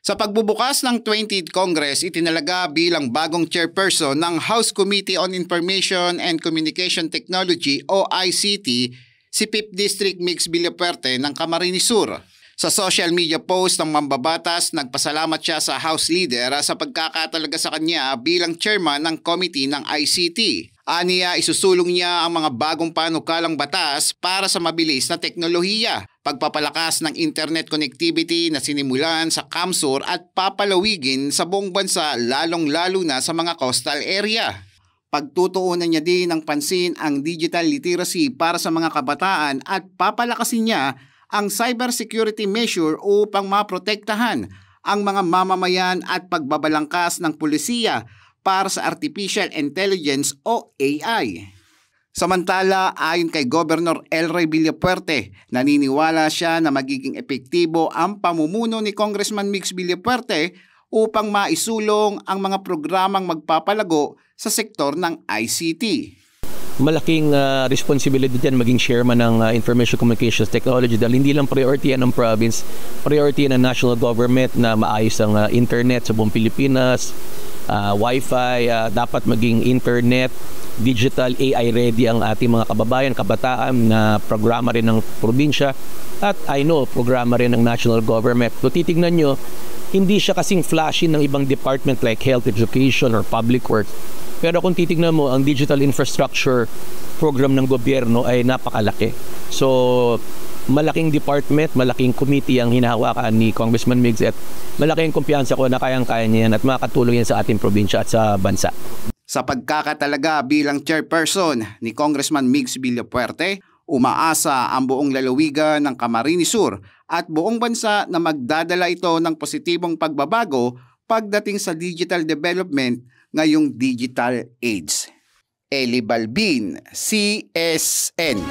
Sa pagbubukas ng 20th Congress, itinalaga bilang bagong chairperson ng House Committee on Information and Communication Technology o ICT si 5th District Mix Villapuerte ng Camarines Sur. Sa social media post ng mambabatas, nagpasalamat siya sa House Leader sa pagkakatalaga sa kanya bilang chairman ng committee ng ICT. Aniya, isusulong niya ang mga bagong panukalang batas para sa mabilis na teknolohiya, pagpapalakas ng internet connectivity na sinimulan sa Camsur at papalawigin sa buong bansa lalong-lalo na sa mga coastal area. Pagtutuunan niya din ng pansin ang digital literacy para sa mga kabataan at papalakasin niya ang cybersecurity measure upang maprotektahan ang mga mamamayan at pagbabalangkas ng pulisiya para sa Artificial Intelligence o AI. Samantala, ayon kay Governor Elroy Villapuerte, naniniwala siya na magiging epektibo ang pamumuno ni Congressman Mix Villapuerte upang maisulong ang mga programang magpapalago sa sektor ng ICT. Malaking responsibility dyan maging chairman ng Information Communications Technology dahil hindi lang priority yan ng province, priority yan ng national government na maayos ang internet sa buong Pilipinas, Wi-Fi, dapat maging internet, digital, AI ready ang ating mga kababayan, kabataan na programa rin ng probinsya at I know programa rin ng national government. So titignan nyo, hindi siya kasing flashy ng ibang department like health, education or public works. Pero kung titignan mo, ang digital infrastructure program ng gobyerno ay napakalaki. So, malaking department, malaking committee ang hinahawakan ni Congressman Migs at malaking kumpiyansa ko na kayang-kaya niya yan at makakatulong yan sa ating probinsya at sa bansa. Sa pagkakatalaga bilang chairperson ni Congressman Migs Villapuerte, umaasa ang buong lalawigan ng Camarines Sur at buong bansa na magdadala ito ng positibong pagbabago pagdating sa digital development ngayong digital age. Eli Balbin, CSN.